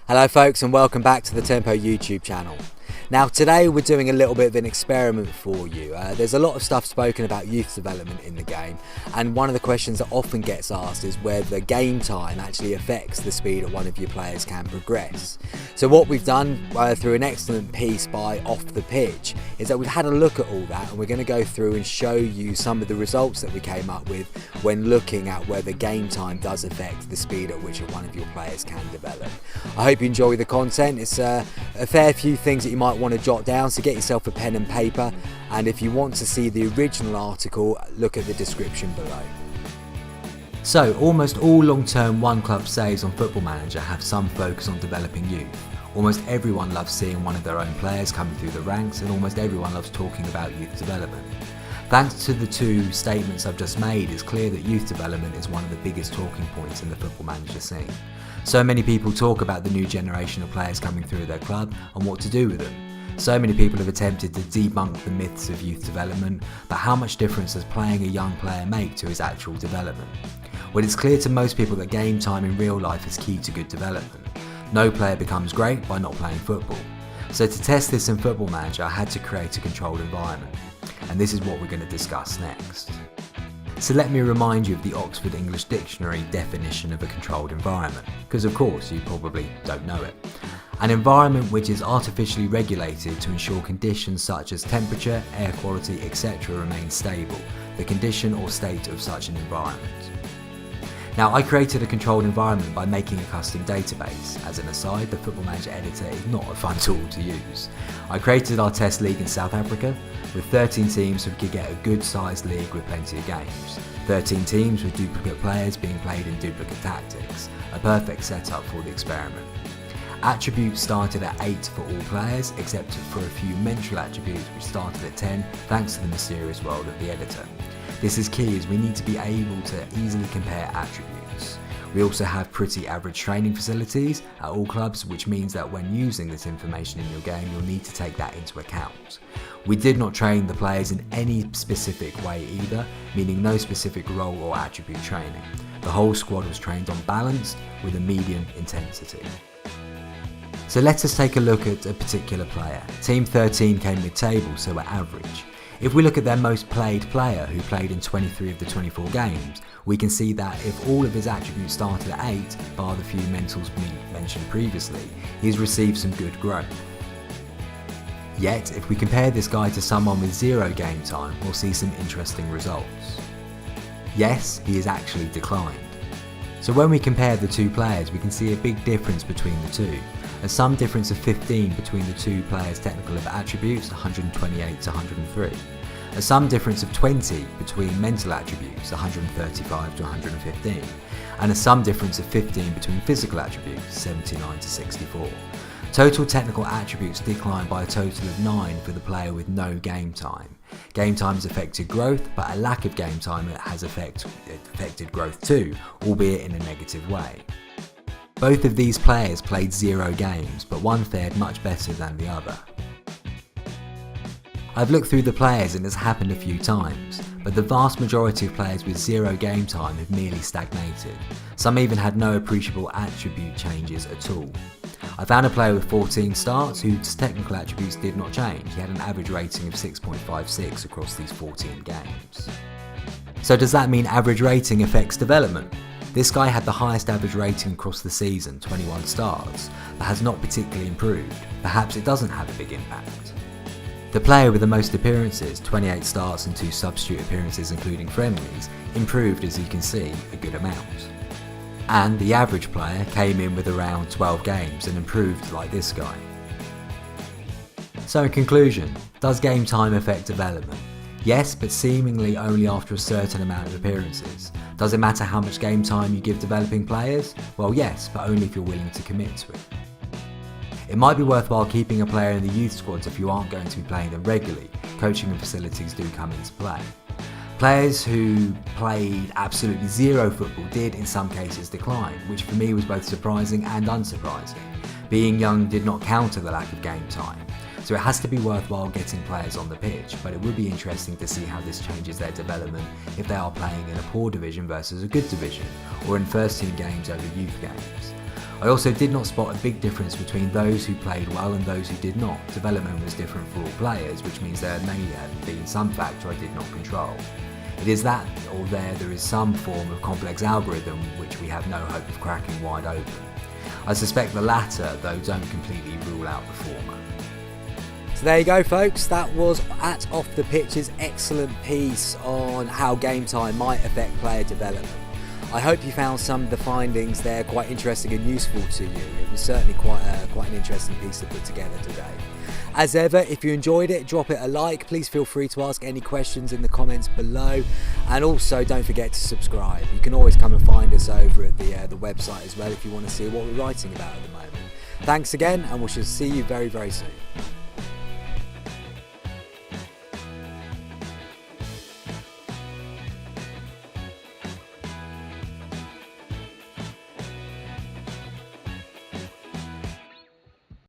Hello folks, and welcome back to the Tempo YouTube channel. Now today we're doing a little bit of an experiment for you. There's a lot of stuff spoken about youth development in the game, and one of the questions that often gets asked is whether game time actually affects the speed at one of your players can progress. So what we've done through an excellent piece by Off the Pitch is that we've had a look at all that, and we're going to go through and show you some of the results that we came up with when looking at whether game time does affect the speed at which one of your players can develop. I hope you enjoy the content. It's a fair few things that you might want to jot down, so get yourself a pen and paper, and if you want to see the original article, look at the description below. So almost all long-term one club saves on Football Manager have some focus on developing youth. Almost everyone loves seeing one of their own players coming through the ranks, and almost everyone loves talking about youth development. Thanks to the two statements I've just made, it's clear that youth development is one of the biggest talking points in the Football Manager scene. So many people talk about the new generation of players coming through their club and what to do with them. So many people have attempted to debunk the myths of youth development, but how much difference does playing a young player make to his actual development? Well, it's clear to most people that game time in real life is key to good development. No player becomes great by not playing football. So to test this in Football Manager, I had to create a controlled environment. And this is what we're going to discuss next. So let me remind you of the Oxford English Dictionary definition of a controlled environment, because of course you probably don't know it. An environment which is artificially regulated to ensure conditions such as temperature, air quality, etc. remain stable, the condition or state of such an environment. Now, I created a controlled environment by making a custom database. As an aside, the Football Manager editor is not a fun tool to use. I created our test league in South Africa with 13 teams so we could get a good sized league with plenty of games. 13 teams with duplicate players being played in duplicate tactics, a perfect setup for the experiment. Attributes started at 8 for all players, except for a few mental attributes which started at 10 thanks to the mysterious world of the editor. This is key as we need to be able to easily compare attributes. We also have pretty average training facilities at all clubs, which means that when using this information in your game, you'll need to take that into account. We did not train the players in any specific way either, meaning no specific role or attribute training. The whole squad was trained on balance with a medium intensity. So let us take a look at a particular player. Team 13 came mid-table, so we're average. If we look at their most played player, who played in 23 of the 24 games, we can see that if all of his attributes started at 8, bar the few mentals mentioned previously, he's received some good growth. Yet, if we compare this guy to someone with 0 game time, we'll see some interesting results. Yes, he has actually declined. So when we compare the two players, we can see a big difference between the two. A sum difference of 15 between the two players' technical attributes, 128 to 103. A sum difference of 20 between mental attributes, 135 to 115. And a sum difference of 15 between physical attributes, 79 to 64. Total technical attributes declined by a total of 9 for the player with no game time. Game time has affected growth, but a lack of game time has affected growth too, albeit in a negative way. Both of these players played 0 games, but one fared much better than the other. I've looked through the players and it's happened a few times, but the vast majority of players with 0 game time have merely stagnated. Some even had no appreciable attribute changes at all. I found a player with 14 starts whose technical attributes did not change. He had an average rating of 6.56 across these 14 games. So does that mean average rating affects development? This guy had the highest average rating across the season, 21 starts, but has not particularly improved. Perhaps it doesn't have a big impact. The player with the most appearances, 28 starts and 2 substitute appearances including friendlies, improved, as you can see, a good amount. And the average player came in with around 12 games and improved like this guy. So in conclusion, does game time affect development? Yes, but seemingly only after a certain amount of appearances. Does it matter how much game time you give developing players? Well, yes, but only if you're willing to commit to it. It might be worthwhile keeping a player in the youth squads if you aren't going to be playing them regularly. Coaching and facilities do come into play. Players who played absolutely 0 football did in some cases decline, which for me was both surprising and unsurprising. Being young did not counter the lack of game time. So it has to be worthwhile getting players on the pitch, but it would be interesting to see how this changes their development if they are playing in a poor division versus a good division, or in first team games over youth games. I also did not spot a big difference between those who played well and those who did not. Development was different for all players, which means there may have been some factor I did not control. It is that, or there is some form of complex algorithm which we have no hope of cracking wide open. I suspect the latter, though don't completely rule out the former. So there you go, folks, that was at Off the Pitch's excellent piece on how game time might affect player development. I hope you found some of the findings there quite interesting and useful to you. It was certainly quite an interesting piece to put together today. As ever, if you enjoyed it, drop it a like. Please feel free to ask any questions in the comments below, and also don't forget to subscribe. You can always come and find us over at the website as well if you want to see what we're writing about at the moment. Thanks again, and we shall see you very, very soon.